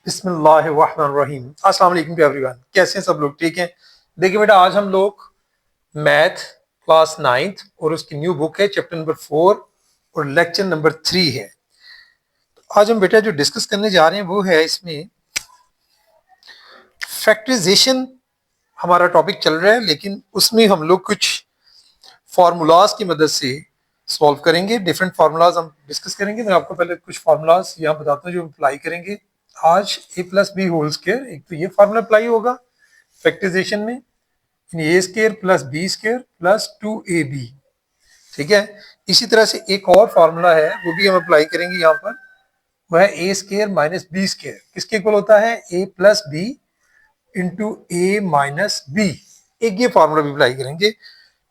बिस्मिल्लाहिर्रहमानिर्रहीम। अस्सलाम वालेकुम टू एवरीवन। कैसे हैं सब लोग? ठीक हैं। देखिए बेटा, आज हम लोग मैथ क्लास 9th और उसकी न्यू बुक है चैप्टर नंबर 4 और लेक्चर नंबर 3 है। आज हम बेटा जो डिस्कस करने जा रहे हैं वो है इसमें फैक्टराइजेशन हमारा टॉपिक चल रहा है, लेकिन उसमें हम लोग कुछ फार्मूलाज की मदद से सॉल्व करेंगे। डिफरेंट फार्मूलाज हम डिस्कस करेंगे। मैं आपको पहले कुछ फार्मूलाज यहाँ बताता हूँ जो अप्लाई करेंगे आज। A plus B whole square, एक तो ये फार्मूला अप्लाई होगा फैक्टराइजेशन में, A square plus B square plus 2ab। ठीक है। इसी तरह से एक और फार्मूला है वो भी हम अप्लाई करेंगे यहाँ पर, वह है ए स्क्वायर माइनस बी स्क्वायर। किसके इक्वल होता है? A plus B into A minus B. एक ये फार्मूला भी अप्लाई करेंगे।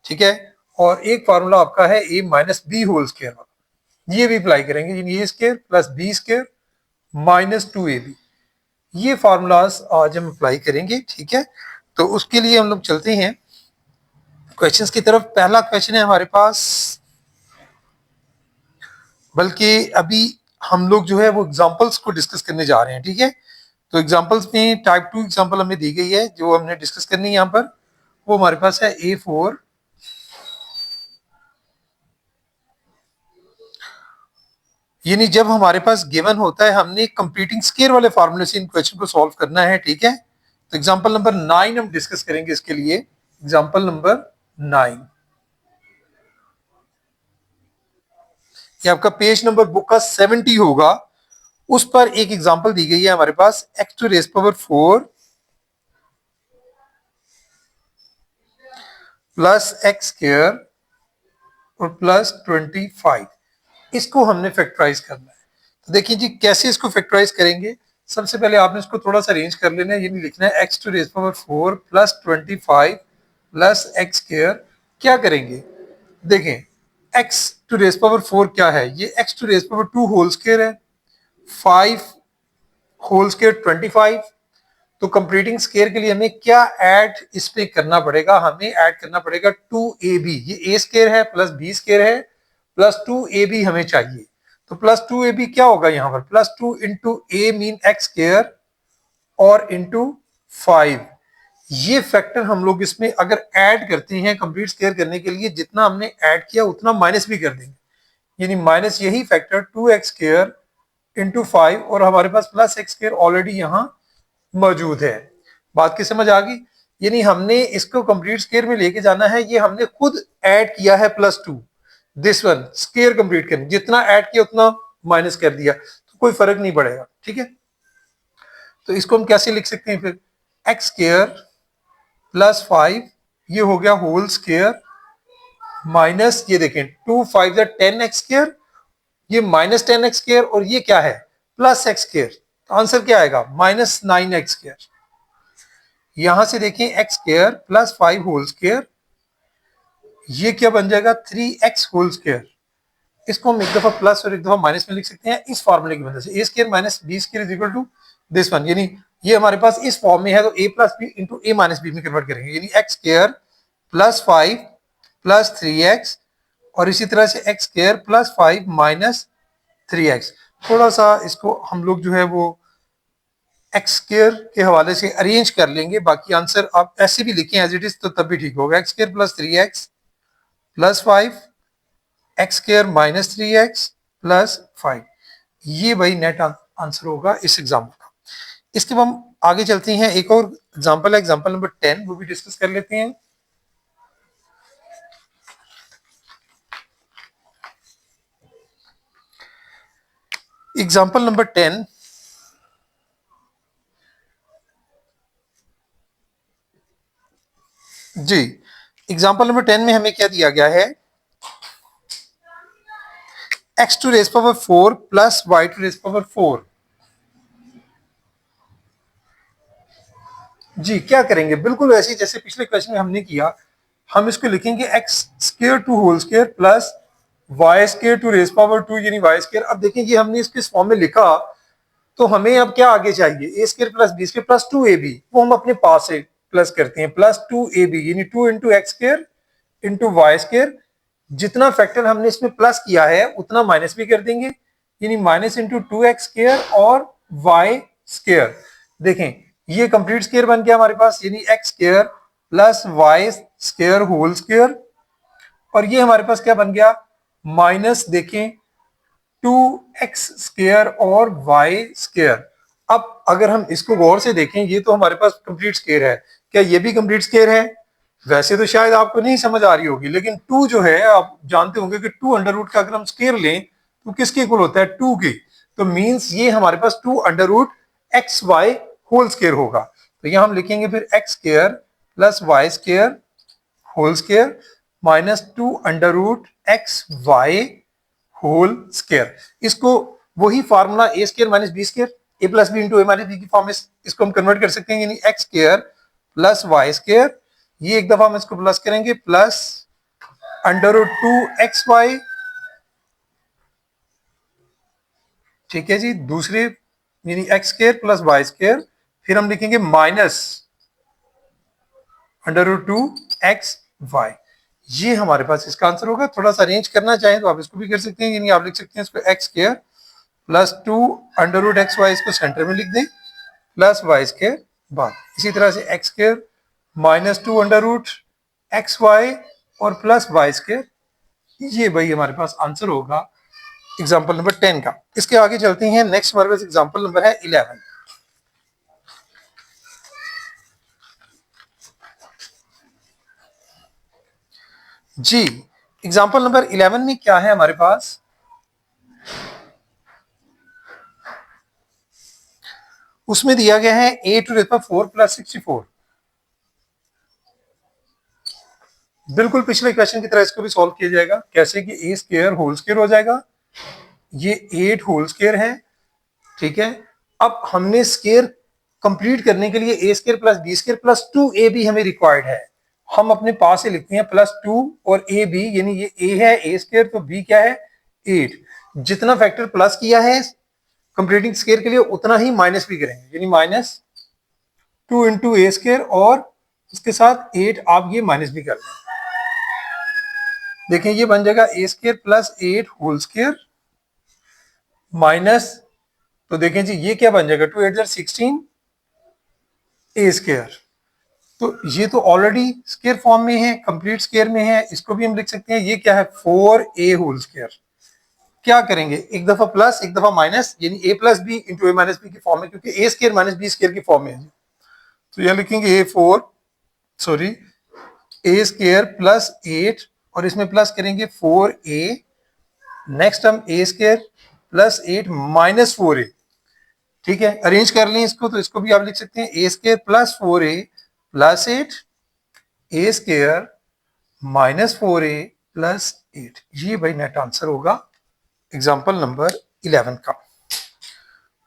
ठीक है। और एक फार्मूला आपका है A minus B whole square वाला, ये भी अप्लाई करेंगे, यानी A square plus B square minus 2ab। ये फार्मूलाज आज हम अप्लाई करेंगे। ठीक है। तो उसके लिए हम लोग चलते हैं क्वेश्चंस की तरफ। पहला क्वेश्चन है हमारे पास, बल्कि अभी हम लोग जो है वो एग्जांपल्स को डिस्कस करने जा रहे हैं। ठीक है। तो एग्जांपल्स में टाइप 2 एग्जांपल हमें दी गई है जो हमने डिस्कस करनी है यहाँ पर। वो हमारे पास है A4 यानी जब हमारे पास गिवन होता है हमने कंप्लीटिंग स्क्वायर वाले फार्मूले से इन क्वेश्चन को सॉल्व करना है। ठीक है। तो एग्जांपल नंबर 9 हम डिस्कस करेंगे इसके लिए। एग्जांपल नंबर 9, ये आपका पेज नंबर बुक का 70 होगा। उस पर एक एग्जांपल दी गई है हमारे पास, x to raise power 4 plus x square और प्लस 25। इसको हमने फैक्टराइज करना है। तो देखिए जी कैसे इसको फैक्टराइज करेंगे। सबसे पहले आपने इसको थोड़ा सा अरेंज कर लेना है। ये नहीं लिखना है x to raise power 4 plus 25 plus x square. क्या करेंगे? देखें, x टू रेस पावर 4 क्या है? ये x to raise power 2 whole square है, 5 होल स्क्वायर 25। तो कंप्लीटिंग स्क्वायर के लिए हमें क्या ऐड इसमें करना पड़ेगा? हमें ऐड करना पड़ेगा 2ab। ये a स्क्वायर है प्लस b स्क्वायर है प्लस 2ab हमें चाहिए। तो प्लस 2ab क्या होगा यहाँ पर? Plus 2 into a mean x square और इंटू 5। ये फैक्टर हम लोग इसमें अगर ऐड करते हैं कंप्लीट स्क्वायर करने के लिए, जितना हमने ऐड किया उतना माइनस भी कर देंगे, यानी माइनस यही फैक्टर 2x स्क्वायर इंटू 5 और हमारे पास प्लस एक्स स्क्वायर ऑलरेडी यहाँ मौजूद है। बात की समझ आ गई? यानी हमने इसको कंप्लीट स्क्वायर में लेके जाना है। ये हमने खुद ऐड किया है plus 2, this one square complete करने, जितना ऐड किया उतना माइनस कर दिया, तो कोई फर्क नहीं पड़ेगा। ठीक है। तो इसको हम कैसे लिख सकते हैं फिर? एक्स स्क्वायर प्लस 5, ये हो गया होल स्क्वायर, माइनस ये देखें 2 5 10x स्क्वायर, ये माइनस 10x स्क्वायर और ये क्या है? Plus x square. तो आंसर क्या आएगा? Minus 9x square. यहां से देखें x square plus 5 whole square, ये क्या बन जाएगा? 3x whole square. इसको हम एक दफा प्लस और एक दफा माइनस में लिख सकते हैं इस फॉर्मूले की मदद से। A square minus B square is equal to this one, यानी ये हमारे पास इस फॉर्म में है तो a plus B into A minus b में कन्वर्ट करेंगे, यानी x square plus 5 plus 3x और इसी तरह से x square plus 5 minus 3x। थोड़ा सा इसको हम लोग जो है वो एक्स स्क्वायर के हवाले से अरेंज कर लेंगे, बाकी आंसर आप ऐसे भी लिखें एज इट इज तो तब भी ठीक होगा। X square plus 3x plus 5 x square minus 3x plus 5, ये भाई नेट आंसर होगा इस एग्जाम्पल का। इसके बाद हम आगे चलते हैं। एक और एग्जाम्पल है, एग्जाम्पल नंबर 10, वो भी डिस्कस कर लेते हैं। एग्जाम्पल नंबर 10, जी एग्जाम्पल नंबर 10 में हमें क्या दिया गया है? X to raise power 4 plus y to raise power 4। जी क्या करेंगे? बिल्कुल वैसे ही जैसे पिछले क्वेश्चन में हमने किया। हम इसको लिखेंगे x square to whole square plus y square to raise power 2, यानी वाई स्क्वायर। अब देखें ये हमने इसके फॉर्म में लिखा, तो हमें अब क्या आगे चाहिए? A square plus B square plus 2ab, वो हम अपने पास से प्लस करते हैं, प्लस 2ab यानी 2 into x square into y square. जितना फैक्टर हमने इसमें प्लस किया है उतना माइनस भी कर देंगे, यानी माइनस इंटू 2x स्क्वायर और y स्क्वायर। देखें ये कंप्लीट स्क्वायर बन गया हमारे पास, यानी x square plus y square whole square, और ये हमारे पास क्या बन गया माइनस देखें 2x स्क्वायर और y स्क्वायर। अब अगर हम इसको गौर से देखें, ये तो हमारे पास कंप्लीट स्क्वायर है, क्या ये भी कंप्लीट स्क्वायर है? वैसे तो शायद आपको नहीं समझ आ रही होगी, लेकिन 2 जो है आप जानते होंगे कि 2 अंडर रूट का अगर हम स्क्वायर लें तो किसके इक्वल होता है 2 के, तो मींस ये हमारे पास 2 under root x y whole square होगा। तो यहां हम लिखेंगे फिर x square plus y square whole square minus 2 under root x y whole square. इसको वही formula a square minus B square, a plus B into A minus b की form में इसको हम कन्वर्ट कर सकते हैं, यानी x square plus y square, ये एक दफा हम इसको प्लस करेंगे प्लस अंडर रूट 2xy, ठीक है जी, दूसरे यानी x square plus y square, फिर हम लिखेंगे माइनस अंडर रूट 2xy। ये हमारे पास इसका आंसर होगा। थोड़ा सा अरेंज करना चाहें तो आप इसको भी कर सकते हैं, यानी आप लिख सकते हैं इसको x square plus 2 under root x y, इसको सेंटर में लिख दें, प्लस वाई स्क्वायर बाद। इसी तरह से x square minus 2 under root x y और प्लस वाई स्क्वायर, ये भाई हमारे पास आंसर होगा एग्जाम्पल नंबर 10 का। इसके आगे चलते हैं, नेक्स्ट हमारे पास एग्जाम्पल नंबर है 11। जी, एग्जाम्पल नंबर 11 में क्या है हमारे पास, उसमें दिया गया है a to the power 4 plus 64। बिल्कुल पिछले क्वेश्चन की तरह इसको भी सॉल्व किया जाएगा। कैसे कि ए स्क्वायर होल स्क्वायर हो जाएगा, ये 8 होल स्क्वायर है, ठीक है। अब हमने स्क्वायर कंप्लीट करने के लिए A square plus B square plus 2 भी हमें रिक्वायर्ड है। हम अपने पास से लिखते हैं प्लस 2 और ए बी, यानी ये ए है ए स्क्वायर, तो बी क्या है 8। जितना फैक्टर प्लस किया है कंप्लीटिंग स्क्वायर के लिए उतना ही माइनस भी करेंगे, यानी माइनस 2 इंटू ए स्क्वायर और उसके साथ 8 आप ये माइनस भी कर लें। देखें ये बन जाएगा A square plus 8 whole square minus, तो देखें जी ये क्या बन जाएगा 2 8 16 ए स्क्वायर। तो ये तो ऑलरेडी स्क्वायर फॉर्म में है, कंप्लीट स्क्वायर में है, इसको भी हम लिख सकते हैं, ये क्या है 4a होल स्क्वायर। क्या करेंगे एक दफा प्लस एक दफा माइनस, यानी a plus B into A minus b की फॉर्म में, क्योंकि a square minus B square की फॉर्म में है। तो यह लिखेंगे ए स्क्वायर प्लस 8 और इसमें प्लस करेंगे 4a, नेक्स्ट हम ए स्क्वायर प्लस 8 माइनस 4a, ठीक है। अरेंज कर लें इसको, तो इसको भी आप लिख सकते हैं ए स्क्वायर प्लस 4a प्लस 8 ए स्क्वायर माइनस 4a प्लस 8। ये भाई नेट आंसर होगा एग्जाम्पल नंबर 11 का।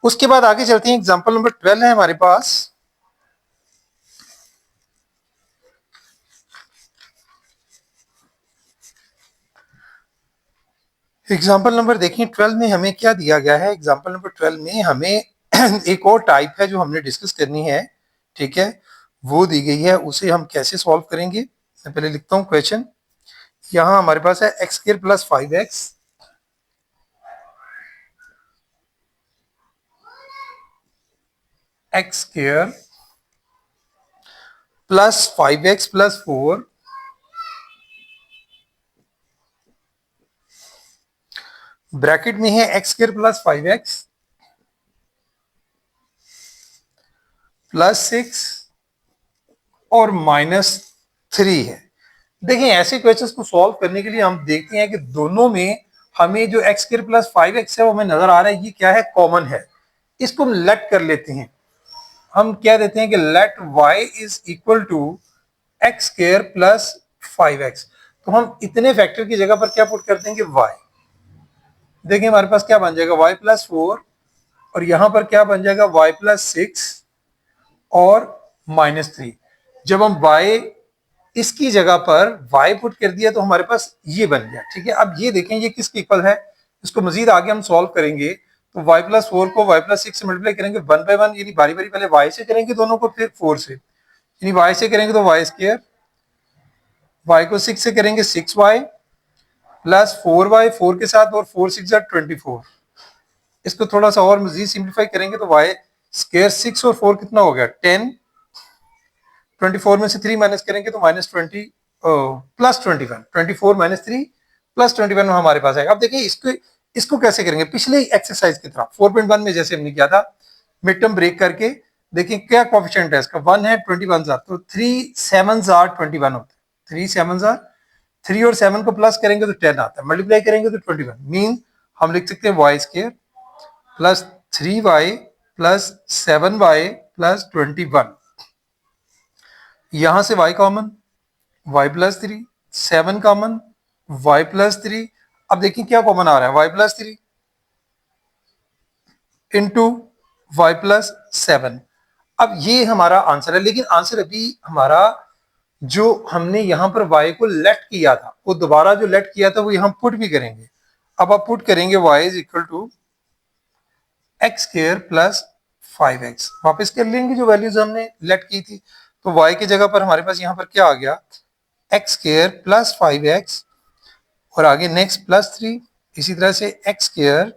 उसके बाद आगे चलते हैं, एग्जाम्पल नंबर 12 है हमारे पास। एग्जाम्पल नंबर देखिए 12 में हमें क्या दिया गया है। एग्जाम्पल नंबर 12 में हमें एक और टाइप है जो हमने डिस्कस करनी है, ठीक है, वो दी गई है, उसे हम कैसे सॉल्व करेंगे। मैं पहले लिखता हूं क्वेश्चन। यहां हमारे पास है x square plus 5x x square plus 5x plus 4 bracket में है x square plus 5x plus 6 और माइनस 3 है। देखें ऐसे क्वेश्चंस को सॉल्व करने के लिए हम देखते हैं कि दोनों में हमें जो एक्स स्क्वायर प्लस 5x है वो हमें नजर आ रहा है, ये क्या है कॉमन है। इसको हम लेट कर लेते हैं, हम क्या देते हैं कि let y is equal to x square plus 5x। तो हम इतने फैक्टर की जगह पर क्या पुट कर देंगे y। देखिए हमारे पास क्या बन जाएगा y प्लस 4 और यहां पर क्या बन जाएगा y प्लस 6 और माइनस 3। जब हम y इसकी जगह पर y पुट कर दिया तो हमारे पास ये बन गया, ठीक है। अब ये देखें ये किसके इक्वल है, इसको मजीद आगे हम सॉल्व करेंगे तो y प्लस 4 को y प्लस 6 से मल्टीप्लाई करेंगे 1 बाय 1, यानी बारी बारी पहले y से करेंगे दोनों को, फिर 4 से, यानी y से करेंगे तो y स्क्वायर, y को 6 से करेंगे 6y प्लस 4y 4 के साथ और 4 6 24। इसको थोड़ा सा और मजीद सिंप्लीफाई करेंगे तो y स्क्वायर 6 और 4 कितना हो गया 10, 24 में से 3 माइनस करेंगे तो -20 +21, 24 - 3 +21 हमारे पास आएगा। अब देखिए इसको कैसे करेंगे, पिछले एक्सरसाइज की तरह 4.1 में जैसे हमने किया था, मिड टर्म ब्रेक करके देखिए क्या कोफिशिएंट है इसका, 1 है 21 जार, तो 3 7 जार 21 होता है, 3 7 जार, 3 और 7 को प्लस करेंगे तो 10 आता है, मल्टीप्लाई करेंगे तो 21, मीन हम लिख सकते हैं y square plus 3y plus 7y plus 21। यहां से y common, y plus 3, 7 common, y plus 3। अब देखिए क्या कॉमन आ रहा है, y plus 3 into y plus 7। अब ये हमारा आंसर है, लेकिन आंसर अभी हमारा जो हमने यहां पर y को लेट किया था, वो दोबारा जो लेट किया था वो यहां पुट भी करेंगे। अब आप पुट करेंगे y is equal to x square plus 5x, वापस कर लेंगे जो वैल्यूज हमने लेट की थी, तो y की जगह पर हमारे पास यहां पर क्या आ गया, एक्स स्क्वायर प्लस 5x और आगे नेक्स्ट प्लस 3, इसी तरह से एक्स स्क्वायर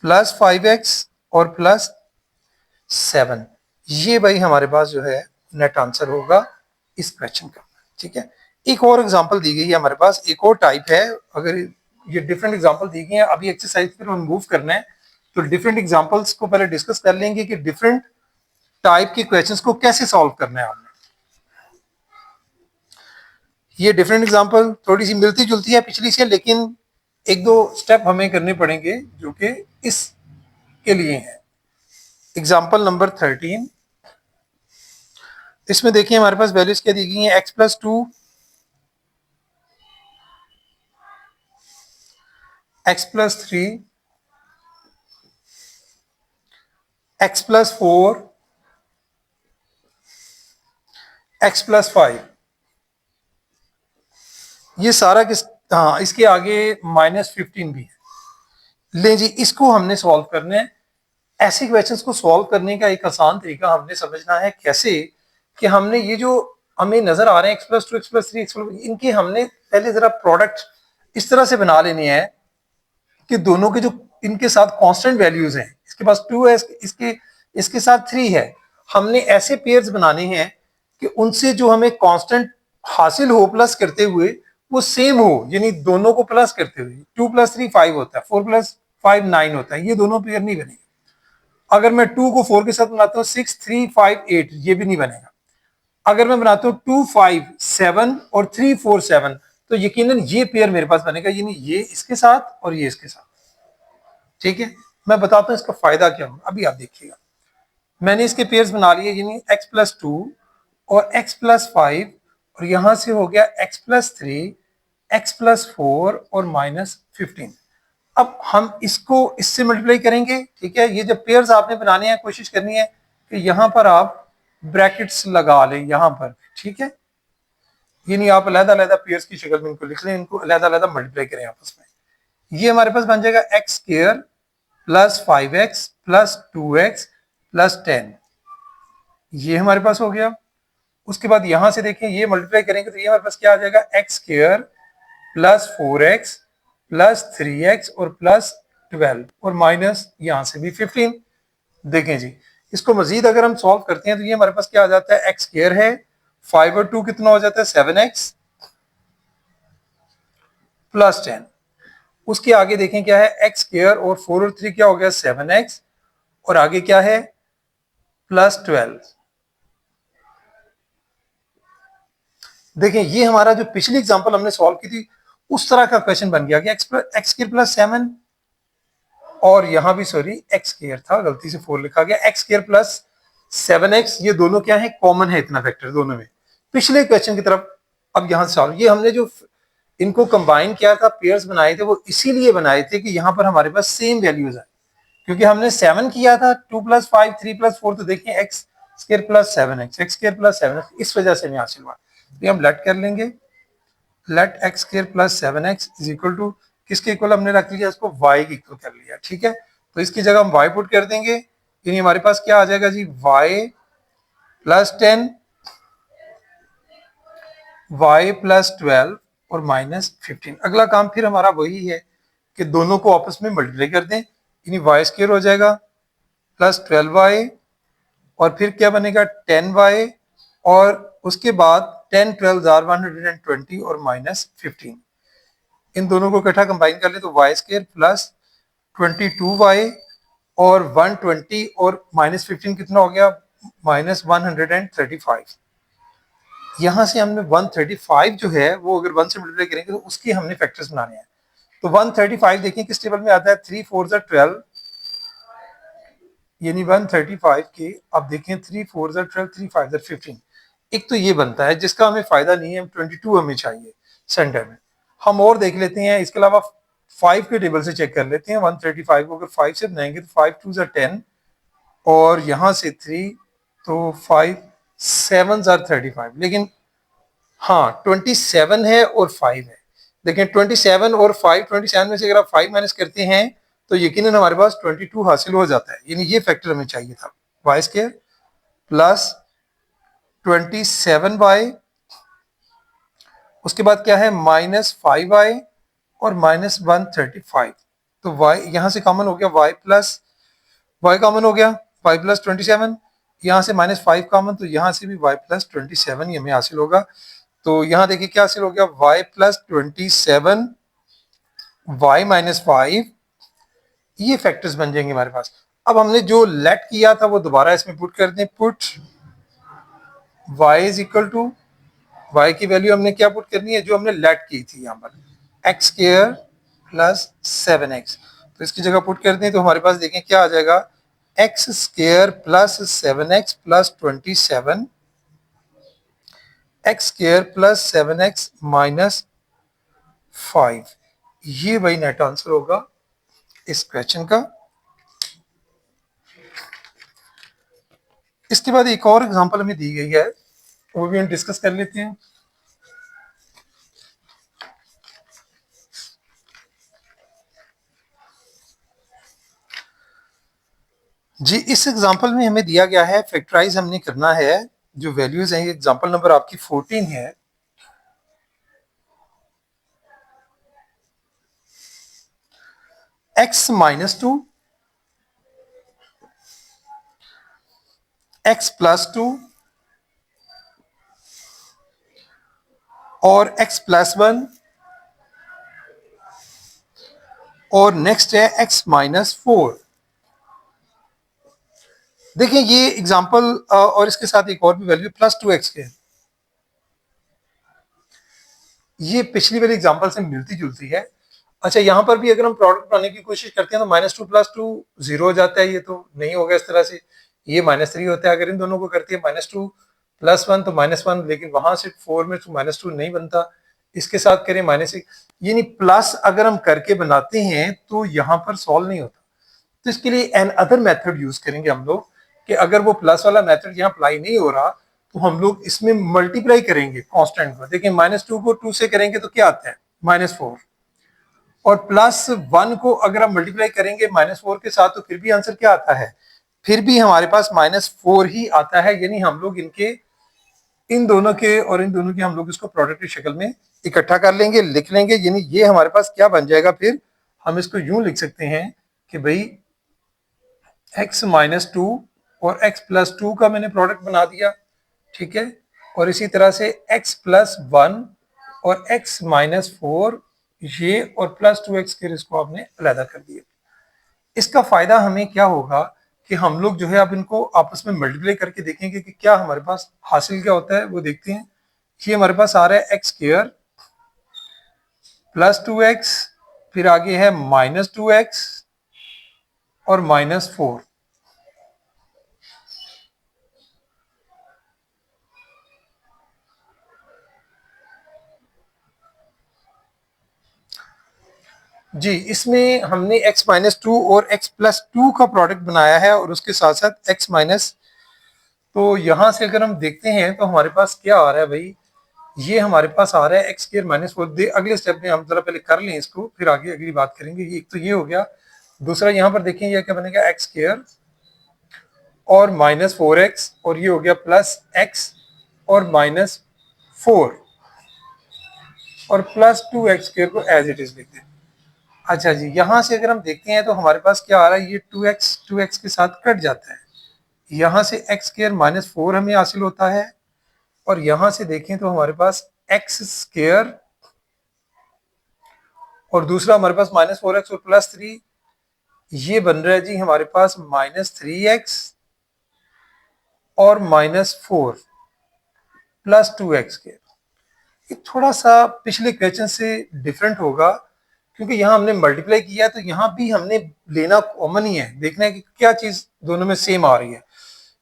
प्लस 5x और प्लस 7। ये भाई हमारे पास जो है नेट आंसर होगा इस क्वेश्चन का। ठीक है, एक और एग्जांपल दी गई है हमारे पास, एक और टाइप है, अगर ये डिफरेंट एग्जांपल दी गई है, अभी एक्सरसाइज पर हम मूव करना है, तो डिफरेंट एग्जांपल्स को पहले डिस्कस कर लेंगे कि डिफरेंट टाइप के क्वेश्चंस को कैसे सॉल्व करना है आपने। ये डिफरेंट एग्जांपल थोड़ी सी मिलती जुलती है पिछली से, लेकिन एक दो स्टेप हमें करने पड़ेंगे जो कि इसके लिए है। एग्जाम्पल नंबर 13, इसमें देखिए हमारे पास वैल्यूज क्या दी गई हैं, x plus 2, x plus 3, x plus 4, x plus 5। ये सारा किस, हाँ इसके आगे -15 भी है। ले जी, इसको हमने सॉल्व करना है। ऐसे क्वेश्चंस को सॉल्व करने का एक आसान तरीका हमने समझना है कैसे, कि हमने ये जो हमें नजर आ रहे हैं x plus 2, x plus 3, x plus, इनके हमने पहले जरा प्रोडक्ट इस तरह से बना लेने हैं कि दोनों के जो इनके साथ कांस्टेंट वैल्यूज हैं, इसके पास 2 है, इसके साथ 3 है, हमने ऐसे पेयर्स बनाने हैं कि उनसे जो हमें कांस्टेंट हासिल हो प्लस करते हुए वो सेम हो, यानी दोनों को प्लस करते हुए 2 प्लस 3 5 होता है, 4 प्लस 5 9 होता है, ये दोनों पेयर नहीं बनेंगे। अगर मैं 2 को 4 के साथ बनाता हूँ 6 3 5 8, ये भी नहीं बनेगा। अगर मैं बनाता हूँ 2 5 7 और 3 4 7, तो यकीनन ये पेयर मेरे पास बनेगा, यानी ये इसके साथ और ये इसके साथ। ठीक है, मैं बताता हूं इसका फायदा क्या होगा, अभी आप देखिएगा। मैंने इसके पेयर्स बना लिए, यानी x प्लस 2 और x प्लस 5, और यहां से हो गया x प्लस 3, x प्लस 4 और -15। अब हम इसको इससे मल्टीप्लाई करेंगे। ठीक है, ये जब पेयर्स आपने बनाने हैं, कोशिश करनी है कि यहां पर आप ब्रैकेट्स लगा लें यहां पर। ठीक है, यानी आप अलग-अलग पेयर्स की शक्ल में इनको लिख लें, इनको अलग-अलग मल्टीप्लाई करें आपस में। ये हमारे पास बन जाएगा x square plus 5x plus 2x plus 10, ये हमारे पास हो गया। उसके बाद यहां से देखें, ये मल्टीप्लाई करेंगे तो ये हमारे पास क्या आ जाएगा, x square plus 4x plus 3x और प्लस 12 और माइनस यहां से भी 15। देखें जी, इसको मजीद अगर हम सॉल्व करते हैं तो ये हमारे पास क्या आ जाता है, एक्स स्क्वायर है, 5 और 2 कितना हो जाता है 7x प्लस 10। उसके आगे देखें क्या है, एक्स स्क्वायर और 4 और 3 क्या हो गया 7x, और आगे क्या है प्लस 12। देखें ये हमारा जो पिछली एग्जांपल हमने सॉल्व की थी उस तरह का क्वेश्चन बन गया कि एक्स स्क्वायर प्लस 7, और यहां भी सॉरी एक्स स्क्वायर था, गलती से 4 लिखा गया, एक्स स्क्वायर प्लस 7x, ये दोनों क्या है कॉमन है, इतना फैक्टर दोनों में। पिछले क्वेश्चन की तरफ अब यहां से सॉल्व, ये हमने जो इनको कंबाइन किया था, पेयर्स बनाए थे, वो इसीलिए बनाए थे कि यहां पर हमारे पास सेम वैल्यूज है, क्योंकि हमने 7 किया था, 2 प्लस 5 3 प्लस 4, तो देखिए x square plus 7x, x square plus 7x, इस वजह से हमें हासिल हुआ। तो हम लेट कर लेंगे, let x square plus 7x is equal to किसके इक्वल हमने रख लिया, इसको y के इक्वल कर लिया। ठीक है, तो इसकी जगह हम y पुट कर देंगे, यानी हमारे पास क्या आ जाएगा जी, y प्लस 10, y प्लस 12 और -15। अगला काम फिर हमारा वही है कि दोनों को आपस में मल्टीप्लाई कर दें, यानी y स्क्वायर हो जाएगा प्लस 12y और फिर क्या बनेगा 10y और उसके बाद 10 12 आर 120 और माइनस 15। इन दोनों को इकट्ठा कंबाइन कर ले तो वाई स्केयर प्लस 22y और 120 और माइनस 15 कितना हो गया माइनस 135। यहां से हमने 135 जो है वो अगर 1 से मल्टीप्लाई करेंगे तो उसके हमने फैक्टर्स बनाने हैं। तो 135 देखिए किस टेबल में आता है 3 4 12 यानी 135 के अब देखें 3 4 12 3 5 15। एक तो ये बनता है जिसका हमें फायदा नहीं है 22 हमें चाहिए सेंटर में। हम और देख लेते हैं इसके अलावा 5 के टेबल से चेक कर लेते हैं 135 को अगर 5 से बनाएंगे तो 5 2 10 और यहां से 3 तो 5 7 35 लेकिन हाँ 27 है और 5 है। देखें 27 और 5 27 में से अगर आप 5 माइनस करते हैं तो यकीनन हमारे पास 22 हासिल हो जाता है यानी ये फैक्टर हमें चाहिए था वाई स्केयर प्लस 27y उसके बाद क्या है माइनस 5y और माइनस 135। तो y यहां से कॉमन हो गया y प्लस y कॉमन हो गया y प्लस 27 यहां से माइनस 5 कॉमन तो यहां से भी y प्लस 27 ही हमें हासिल होगा। तो यहां देखिए क्या हासिल हो गया y प्लस 27 y माइनस 5 ये फैक्टर्स बन जाएंगे हमारे पास। अब हमने जो लेट किया था वो दोबारा इसमें पुट कर दें put y is equal to y की वैल्यू हमने क्या पुट करनी है जो हमने लेट की थी यहाँ पर x स्क्वायर प्लस 7x। तो इसकी जगह पुट कर दें तो हमारे पास देखें क्या आ जाएगा x square plus 7x plus 27 x square plus 7x minus 5। ये वही नेट आंसर होगा इस क्वेश्चन का। इसके बाद एक और एग्जांपल हमें दी गई है वो भी हम डिस्कस कर लेते हैं। जी इस एग्जांपल में हमें दिया गया है फैक्टराइज हमने करना है जो वैल्यूज हैं एग्जांपल नंबर आपकी 14 है। x माइनस 2 x प्लस 2 और x प्लस 1 और नेक्स्ट है x माइनस 4। देखिए ये एग्जांपल और इसके साथ एक और भी वैल्यू प्लस 2x के ये पिछली वाली एग्जांपल से मिलती जुलती है। अच्छा यहाँ पर भी अगर हम प्रोडक्ट बनाने की कोशिश करते हैं तो माइनस 2 प्लस 2 जीरो हो जाता है। ये तो नहीं होगा इस तरह से ये माइनस 3 होता है। अगर इन दोनों को करते हैं माइनस 2 प्लस 1 तो माइनस 1 लेकिन वहां से 4 में तो माइनस 2 नहीं बनता। इसके साथ करें माइनस 1 यानी प्लस अगर हम करके बनाते हैं तो यहाँ पर सॉल्व नहीं होता। तो इसके लिए एन अदर मेथड यूज करेंगे हम लोग कि अगर वो प्लस वाला मेथड यहाँ अप्लाई नहीं हो रहा तो हम लोग इसमें मल्टीप्लाई करेंगे कांस्टेंट को। देखिए माइनस 2 को 2 से करेंगे तो क्या आता है माइनस 4 और प्लस 1 को अगर हम मल्टीप्लाई करेंगे माइनस 4 के साथ तो फिर भी आंसर क्या आता है फिर भी हमारे पास माइनस 4 ही आता है। यानी हम लोग इनके इन दोनों के और इन दोनों के हम लोग इसको प्रोडक्ट की शक्ल में इकट्ठा कर लेंगे लिख लेंगे। यानी ये हमारे पास क्या बन जाएगा फिर हम इसको यूं लिख सकते हैं कि भाई x माइनस 2 और x प्लस 2 का मैंने प्रोडक्ट बना दिया ठीक है। और इसी तरह से x प्लस 1 और x माइनस 4 ये और प्लस 2x के इसको आपने अलग कर दिया। इसका फायदा हमें क्या होगा कि हम लोग जो है अब इनको आपस में मल्टीप्लाई करके देखेंगे कि क्या हमारे पास हासिल क्या होता है वो देखते हैं। ये हमारे पास आ रहा है एक्स स्क्वायर प्लस 2x फिर आगे है माइनस 2x और माइनस 4। जी इसमें हमने x माइनस 2 और x प्लस 2 का प्रोडक्ट बनाया है और उसके साथ साथ x माइनस। तो यहां से अगर हम देखते हैं तो हमारे पास क्या आ रहा है भाई ये हमारे पास आ रहा है एक्स स्क्वायर माइनस 4। अगले स्टेप में हम जरा पहले कर लें इसको फिर आगे अगली बात करेंगे। ये एक तो ये हो गया। दूसरा यहाँ पर देखें ये क्या बनेगा एक्स स्क्वायर और माइनस 4x और ये हो गया प्लस x और माइनस 4 और प्लस 2x स्क्वायर को एज इट इज लिख दें। अच्छा जी, यहां से अगर हम देखते हैं तो हमारे पास क्या आ रहा है, ये 2x के साथ कट जाता है, यहां से एक्स स्क्र माइनस 4 हमें हासिल होता है, और यहां से देखें तो हमारे पास एक्स स्क्र और दूसरा हमारे पास -4x और +3, ये बन रहा है जी हमारे पास -3x और -4 +2x के। ये थोड़ा सा पिछले क्वेश्चन से डिफरेंट होगा, क्योंकि यहाँ हमने मल्टीप्लाई किया तो यहाँ भी हमने लेना कॉमन ही है, देखना है कि क्या चीज दोनों में सेम आ रही है।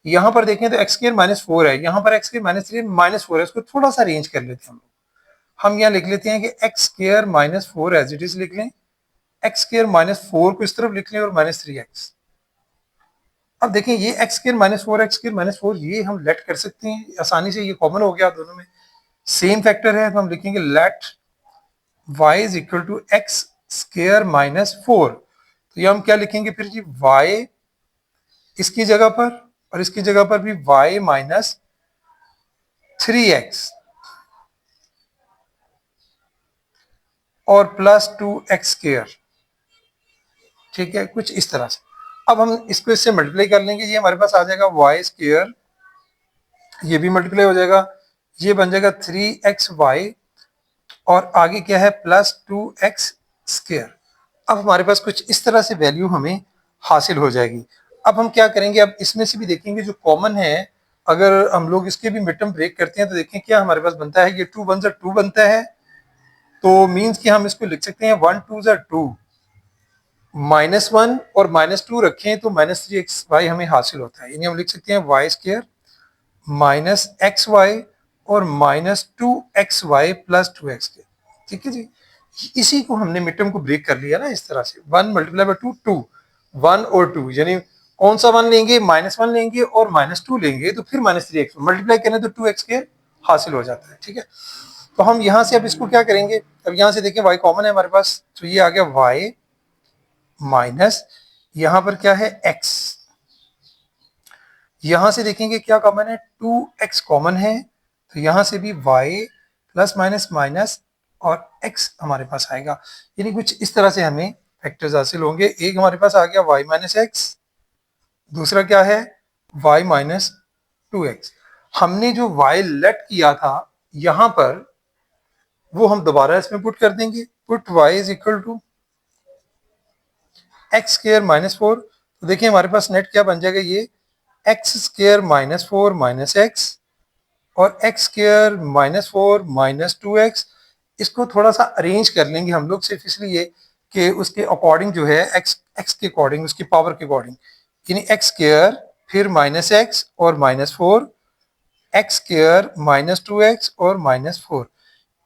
यहाँ पर देखें तो एक्स स्क्र -4 है, यहाँ पर एक्स स्क्र -3 -4 है, उसको थोड़ा सा अरेंज कर लेते हैं हम यहाँ लिख लेते हैं कि x square -4 as it is लिख लें, एक्स स्क्र -4 को इस तरफ लिख लें और -3x। अब देखें ये एक्स स्क्र -4 एक्स स्क्र -4 ये हम लेट कर सकते हैं आसानी से, ये कॉमन हो गया दोनों में, सेम फैक्टर है तो हम लिखेंगे let y is equal to x square -4। तो ये हम क्या लिखेंगे फिर जी, y इसकी जगह पर और इसकी जगह पर भी y -3x और +2x²। ठीक है, कुछ इस तरह से। अब हम इसको इससे मल्टीप्लाई कर लेंगे, ये हमारे पास आ जाएगा y², ये भी मल्टीप्लाई हो जाएगा, ये बन जाएगा 3xy और आगे क्या है +2x²। अब हमारे पास कुछ इस तरह से वैल्यू हमें हासिल हो जाएगी। अब हम क्या करेंगे, अब इसमें से भी देखेंगे जो कॉमन है, अगर हम लोग इसके भी मिड टर्म ब्रेक करते हैं तो देखें क्या हमारे पास बनता है, ये 2 1 2 बनता है, तो मीन्स कि हम इसको लिख सकते हैं 1 2 2, -1 और -2 रखें तो -3xy हमें हासिल होता है, यानी हम लिख सकते हैं y² -xy और -2xy +2x²। ठीक है जी, इसी को हमने मिड टर्म को ब्रेक कर लिया ना इस तरह से, 1 × 2 2, 1 और 2, यानी कौन सा 1 लेंगे, -1 लेंगे और -2 लेंगे तो फिर -3x मल्टीप्लाई करें तो 2x² हासिल हो जाता है। ठीक है, तो हम यहाँ से अब इसको क्या करेंगे, अब यहाँ से देखें y कॉमन है हमारे पास, तो ये आ गया y माइनस यहाँ पर क्या है x, यहां से देखेंगे क्या कॉमन है, 2x कॉमन है, तो यहां से भी y प्लस माइनस माइनस और x हमारे पास आएगा, यानी कुछ इस तरह से हमें फैक्टर्स हासिल होंगे। एक हमारे पास आ गया y माइनस एक्स, दूसरा क्या है y माइनस 2x। हमने जो y लेट किया था यहां पर वो हम दोबारा इसमें पुट कर देंगे, put y is equal to x square -4, तो देखिए हमारे पास नेट क्या बन जाएगा, ये एक्स स्क्र -4 माइनस एक्स और एक्स स्क्र -4 -2x। इसको थोड़ा सा अरेंज कर लेंगे हम लोग सिर्फ इसलिए कि उसके अकॉर्डिंग जो है एक्स के अकॉर्डिंग, उसकी पावर के अकॉर्डिंग, यानी एक्स स्क्र फिर -x और -4, एक्स स्क्र -2x और -4।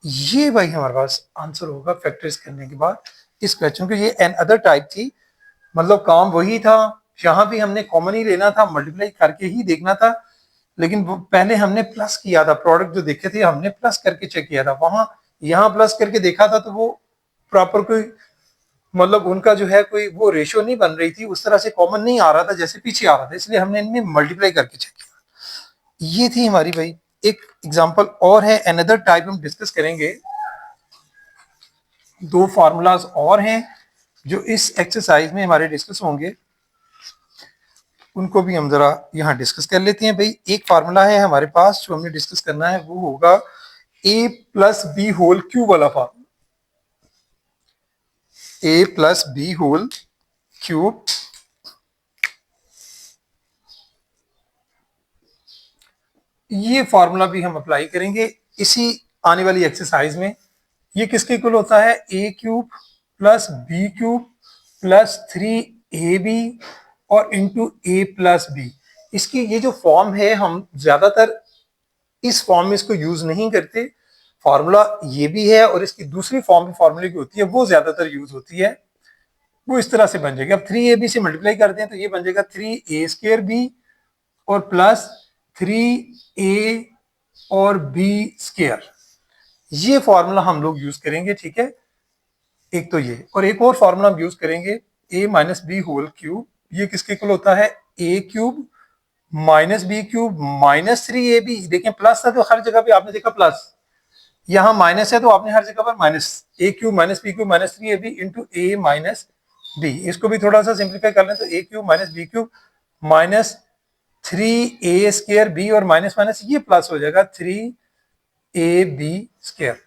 ये भाई हमारे पास आंसर होगा फैक्टर्स करने के बाद इस क्वेश्चन को। ये एन अदर टाइप थी, मतलब काम वही था, यहाँ भी हमने कॉमन ही लेना था, मल्टीप्लाई करके ही देखना था, लेकिन पहले हमने प्लस किया था, प्रोडक्ट जो देखे थे हमने प्लस करके चेक किया था, वहां यहाँ प्लस करके देखा था तो वो प्रॉपर कोई मतलब उनका जो है कोई वो रेशियो नहीं बन रही थी, उस तरह से कॉमन नहीं आ रहा था जैसे पीछे आ रहा था, इसलिए हमने इनमें मल्टीप्लाई करके चेक किया। ये थी हमारी भाई एक एग्जांपल और है, अनदर टाइप हम डिस्कस करेंगे, दो फार्मूलाज और हैं जो इस एक्सरसाइज में हमारे डिस्कस होंगे, उनको भी हम जरा यहाँ डिस्कस कर लेते हैं। भाई एक फार्मूला है हमारे पास जो हमने डिस्कस करना है, वो होगा a plus B whole cube वाला formula, a plus B whole cube. ये फार्मूला भी हम अप्लाई करेंगे इसी आने वाली एक्सरसाइज में। ये किसके इक्वल होता है, a cube plus B cube plus 3ab और इंटू a प्लस बी। इसकी ये जो फॉर्म है हम ज्यादातर इस फॉर्म में इसको यूज नहीं करते, फार्मूला ये भी है और इसकी दूसरी फॉर्म भी फार्मूले की होती है वो ज्यादातर यूज होती है, वो इस तरह से बन जाएगी। अब 3ab से मल्टीप्लाई करते हैं तो ये बन जाएगा 3a² और प्लस 3a और b²। ये फॉर्मूला हम लोग यूज करेंगे, ठीक है, एक तो ये, और एक और फॉर्मूला हम यूज करेंगे a minus B whole cube, ये किसके इक्वल होता है, a cube minus B cube minus 3ab। देखें प्लस था तो हर जगह पे आपने देखा प्लस, यहाँ माइनस है तो आपने हर जगह पर minus, A cube minus B cube minus 3ab into A minus B. इसको भी थोड़ा सा सिंप्लीफाई कर लें तो A cube minus B cube minus 3a square B, और माइनस माइनस ये प्लस हो जाएगा 3ab स्क्वायर।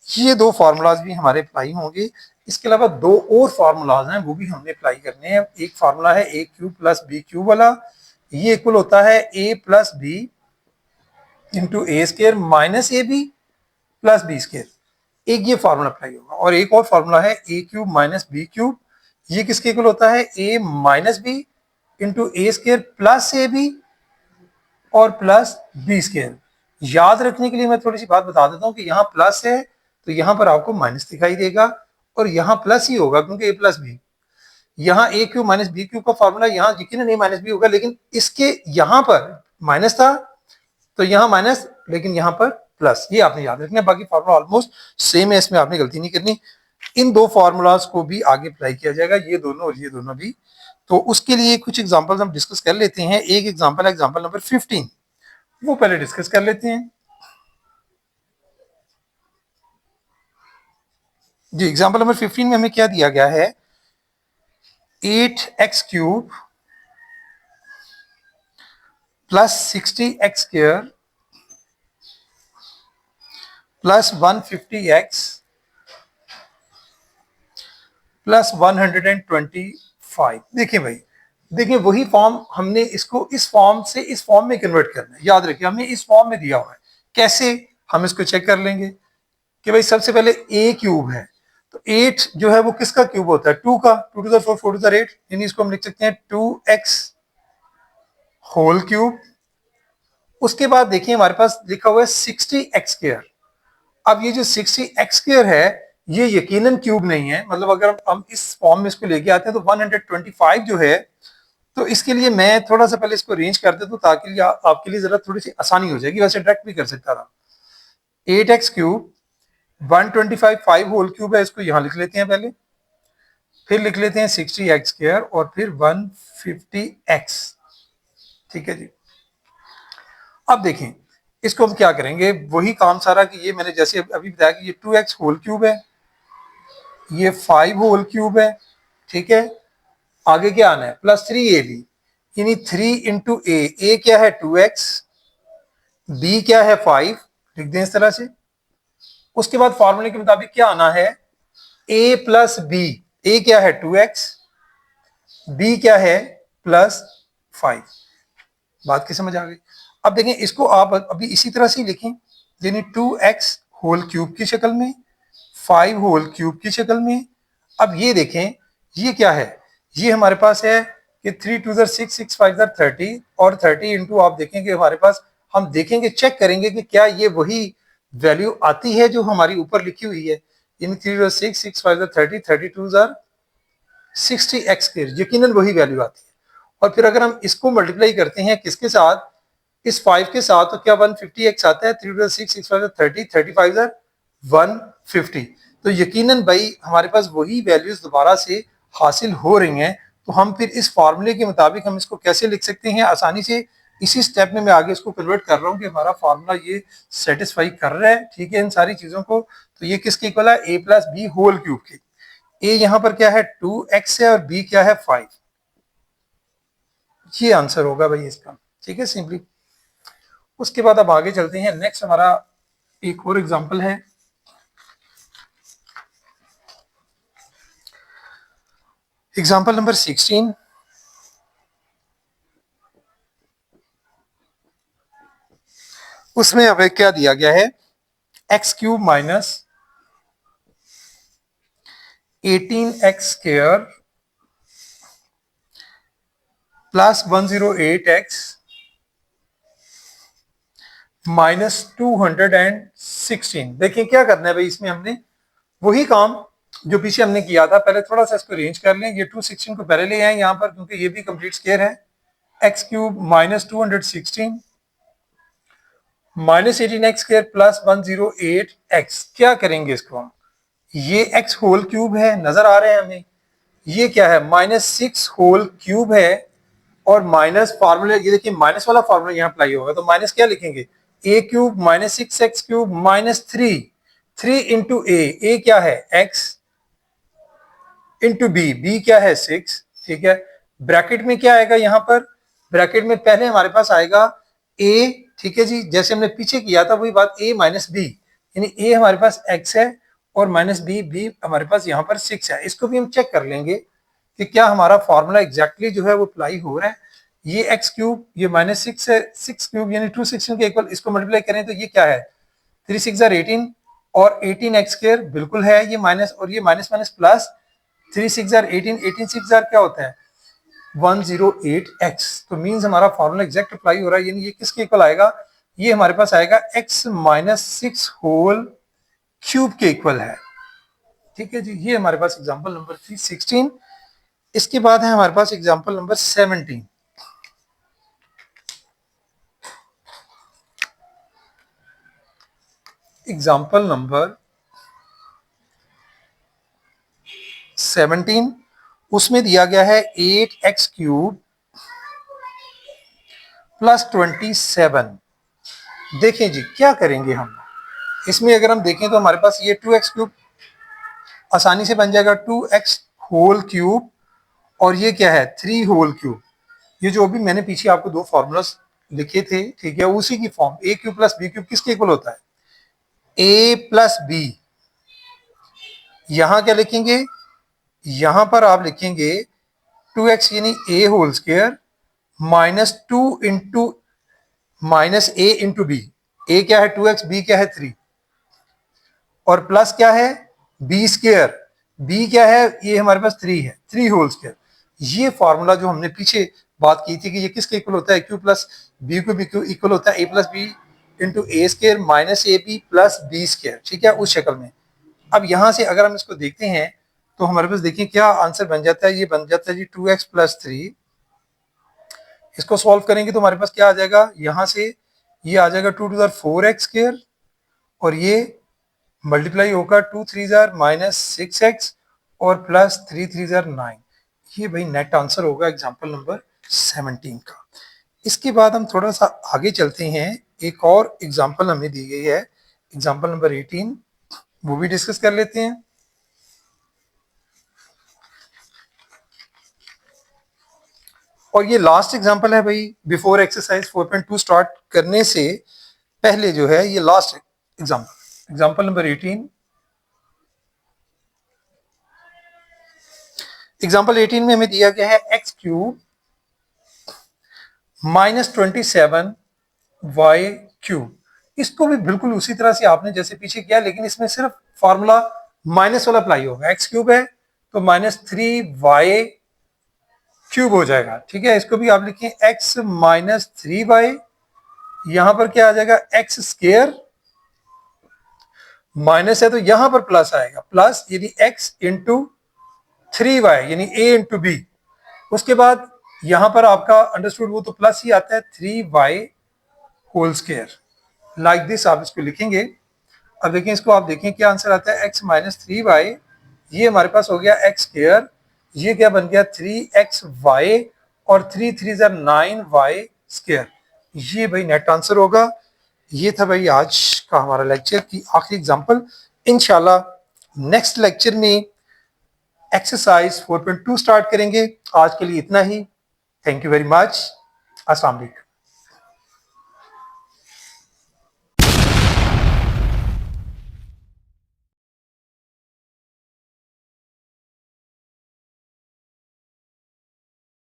ये दो फार्मूलाज भी हमारे अप्लाई होंगे। इसके अलावा दो और फार्मूलाज हैं, वो भी हमने अप्लाई करने हैं। एक फार्मूला है A cube plus B cube वाला, ये इक्वल होता है A plus B into A square minus A B plus B square. एक ये फार्मूला अप्लाई होगा। और एक और फार्मूला है A cube minus B cube, ये किसके इक्वल होता है A minus B into A square plus A B और प्लस बी स्क्वायर। याद रखने के लिए मैं थोड़ी सी बात बता देता हूं कि यहाँ प्लस है तो यहाँ पर आपको माइनस दिखाई देगा, और यहाँ प्लस ही होगा क्योंकि ए प्लस बी। यहाँ ए क्यूब माइनस बी क्यूब का फॉर्मूला यहाँ यकीनन ए माइनस बी होगा, लेकिन इसके यहाँ पर माइनस था तो यहाँ माइनस, लेकिन यहाँ पर प्लस। ये आपने याद रखना है। बाकी फार्मूला ऑलमोस्ट सेम है, इसमें आपने गलती नहीं करनी। इन दो फार्मूलाज को भी आगे अप्लाई किया जाएगा, ये दोनों और ये दोनों भी। तो उसके लिए कुछ एग्जांपल्स हम डिस्कस कर लेते हैं। एक एग्जांपल है एग्जांपल नंबर 15, वो पहले डिस्कस कर लेते हैं जी। एग्जांपल नंबर 15 में हमें क्या दिया गया है, 8x cube plus 60x square plus 150x plus 125। देखिए भाई, देखिए वही फॉर्म हमने इसको इस फॉर्म से इस फॉर्म में कन्वर्ट करना है। याद रखिए हमें इस फॉर्म में दिया हुआ है। कैसे, हम इसको चेक कर लेंगे कि भाई सबसे पहले a क्यूब है तो 8 जो है वो किसका क्यूब होता है, 2 का, 2 टू द 4 4 टू द 8, यानी इसको हम लिख सकते हैं 2x होल क्यूब। उसके बाद देखिए हमारे पास लिखा हुआ है 60x स्क्वायर। अब ये जो 60x स्क्वायर है ये यकीनन क्यूब नहीं है, मतलब अगर हम इस फॉर्म में इसको लेके आते हैं तो 125 जो है, तो इसके लिए मैं थोड़ा सा पहले इसको अरेंज कर देता हूं ताकि आपके लिए जरा थोड़ी सी आसानी हो जाएगी। वैसे डायरेक्ट भी कर सकता था। 8x क्यूब 125 5 होल क्यूब है, इसको यहां लिख लेते हैं पहले, फिर लिख लेते हैं 60x स्क्वायर और फिर 150x। ठीक है जी। अब देखें इसको हम क्या करेंगे, वही काम सारा कि ये मैंने जैसे अभी बताया कि ये 2x होल क्यूब है, ये 5 होल क्यूब है, ठीक है। आगे क्या आना है, प्लस 3ab, यानी 3 इंटू ए क्या है 2x, b क्या है 5, लिख दें इस तरह से। उसके बाद फॉर्मूले के मुताबिक क्या आना है, a प्लस बी, ए क्या है 2x, b क्या है प्लस 5। बात की समझ आ गई। अब देखें इसको आप अभी इसी तरह से लिखें, यानी 2x होल क्यूब की शक्ल में, 5 होल क्यूब की शक्ल में। अब ये देखें ये क्या है, ये हमारे पास है कि 3 टू 6 6 5 30, और 30 इंटू आप देखेंगे हमारे पास, हम देखेंगे चेक करेंगे कि क्या ये वही वैल्यू आती है जो हमारी ऊपर लिखी हुई है। इन 3 6 6 5 30 32 60x स्क्वायर, यकीनन वही वैल्यू आती है। और फिर अगर हम इसको मल्टीप्लाई करते हैं किसके साथ, इस 5 के साथ, तो क्या 150x आता है, 3 6 6 5 30 35 150। तो यकीनन भाई हमारे पास वही वैल्यूज दोबारा से हासिल हो रही हैं। तो हम फिर इस फार्मूले के मुताबिक हम इसको कैसे लिख सकते हैं आसानी से, इसी स्टेप में मैं आगे इसको कन्वर्ट कर रहा हूँ कि हमारा फार्मूला ये सेटिस्फाई कर रहा है, ठीक है, इन सारी चीजों को। तो ये किसके इक्वल है, a plus B whole cube के। a यहां पर क्या है 2x है और b क्या है 5। ये आंसर होगा भाई इसका, ठीक है, सिंपली। उसके बाद अब आगे चलते हैं। नेक्स्ट हमारा एक और एग्जांपल है, एग्जांपल नंबर 16। उसमें हमें क्या दिया गया है, x cube minus 18x square plus 108x minus 216। देखिए क्या करना है भाई, इसमें हमने वही काम जो पीछे हमने किया था। पहले थोड़ा सा इसको अरेंज कर लें, ये 216 को पहले ले आए यहाँ पर क्योंकि ये भी कंप्लीट स्क्वायर है। X cube minus 216 minus 18x square plus 108x। क्या करेंगे इसको हम, ये x होल क्यूब है, नजर आ रहे हैं हमें, ये क्या है माइनस 6 होल क्यूब है, और माइनस फार्मूला ये देखिए माइनस वाला फार्मूला यहाँ अप्लाई होगा, तो माइनस क्या लिखेंगे, a cube minus 6x cube minus 3 3 into A क्या है x इंटू बी क्या है 6, ठीक है। ब्रैकेट में क्या आएगा यहाँ पर, ब्रैकेट में पहले हमारे पास आएगा a, ठीक है जी, जैसे हमने पीछे किया था वही बात, a माइनस बी, यानी a हमारे पास x है और माइनस बी हमारे पास यहाँ पर 6 है। इसको भी हम चेक कर लेंगे कि क्या हमारा फॉर्मूला एग्जैक्टली जो है वो अप्लाई हो रहा है। ये एक्स क्यूब, ये माइनस 6 है, 6 क्यूब यानी 216 के इक्वल, इसको मल्टीप्लाई करें तो ये क्या है 3 6 18 और 18 एक्स स्क्वायर बिल्कुल है, ये माइनस और ये माइनस माइनस प्लस 3 6 18, 18 6 क्या होता है 108x। तो मीन्स हमारा फॉर्मूला एग्जैक्ट अप्लाई हो रहा है, यानी ये किसके इक्वल आएगा, ये हमारे पास आएगा x माइनस 6 होल क्यूब के इक्वल है, ठीक है जी। ये हमारे पास एग्जांपल नंबर 316। इसके बाद है हमारे पास एग्जांपल नंबर 17। एग्जांपल नंबर 17, उसमें दिया गया है 8x क्यूब प्लस 27। देखें जी क्या करेंगे हम इसमें, अगर हम देखें तो हमारे पास ये 2x क्यूब आसानी से बन जाएगा 2x होल क्यूब, और ये क्या है 3 होल क्यूब। ये जो भी मैंने पीछे आपको दो फॉर्मूलास लिखे थे, ठीक है, उसी की फॉर्म ए क्यूब प्लस बी क्यूब किसके इक्वल होता है, ए प्लस बी। यहां क्या लिखेंगे, यहां पर आप लिखेंगे 2x यानी A whole square minus 2 into minus A into B. A क्या है 2x, बी क्या है 3, और प्लस क्या है बी स्क्वायर, बी क्या है ये हमारे पास 3 है, 3 होल स्क्वायर। ये फॉर्मूला जो हमने पीछे बात की थी कि ये किसके इक्वल होता है, क्यू प्लस बी को बी क्यू इक्वल होता है A plus B into A square minus A B plus B square, ठीक है, उस शक्ल में। अब यहां से अगर हम इसको देखते हैं तो हमारे पास देखिए क्या आंसर बन जाता है, ये बन जाता है जी 2x प्लस 3। इसको सॉल्व करेंगे तो हमारे पास क्या आ जाएगा, यहां से ये आ जाएगा 2 टू द 4x स्क्वायर, और ये मल्टीप्लाई होगा 2 3 जार माइनस 6x और प्लस 3 3 जार 9। ये भाई नेट आंसर होगा एग्जांपल नंबर 17 का। इसके बाद हम थोड़ा सा आगे चलते हैं, एक और एग्जांपल हमें दी गई है एग्जांपल नंबर 18, वो भी डिस्कस कर लेते हैं। और ये लास्ट एग्जांपल है भाई, बिफोर एक्सरसाइज 4.2 स्टार्ट करने से पहले जो है ये last example, example number 18। Example 18 में हमें दिया गया है x cube minus 27 y cube. इसको भी बिल्कुल उसी तरह से आपने जैसे पीछे किया, लेकिन इसमें सिर्फ फॉर्मूला माइनस वाला अप्लाई होगा। एक्स क्यूब है तो माइनस 3y क्यूब हो जाएगा, ठीक है। इसको भी आप लिखिए x माइनस 3y, यहां पर क्या आ जाएगा एक्स स्क्वायर, माइनस है तो यहां पर प्लस आएगा, प्लस यानी x इंटू 3y यानी a इंटू बी। उसके बाद यहां पर आपका अंडरस्टूड वो तो प्लस ही आता है 3y whole square, like this आप इसको लिखेंगे। अब देखें इसको, आप देखें क्या आंसर आता है x माइनस 3y, ये हमारे पास हो गया x स्क्वायर, ये क्या बन गया 3xy और 3 3 9y स्क्वायर। ये भाई नेट आंसर होगा। ये था भाई आज का हमारा लेक्चर की आखिरी एग्जांपल। इंशाल्लाह नेक्स्ट लेक्चर में एक्सरसाइज 4.2 स्टार्ट करेंगे। आज के लिए इतना ही। Thank you very much. अस्सलाम वालेकुम।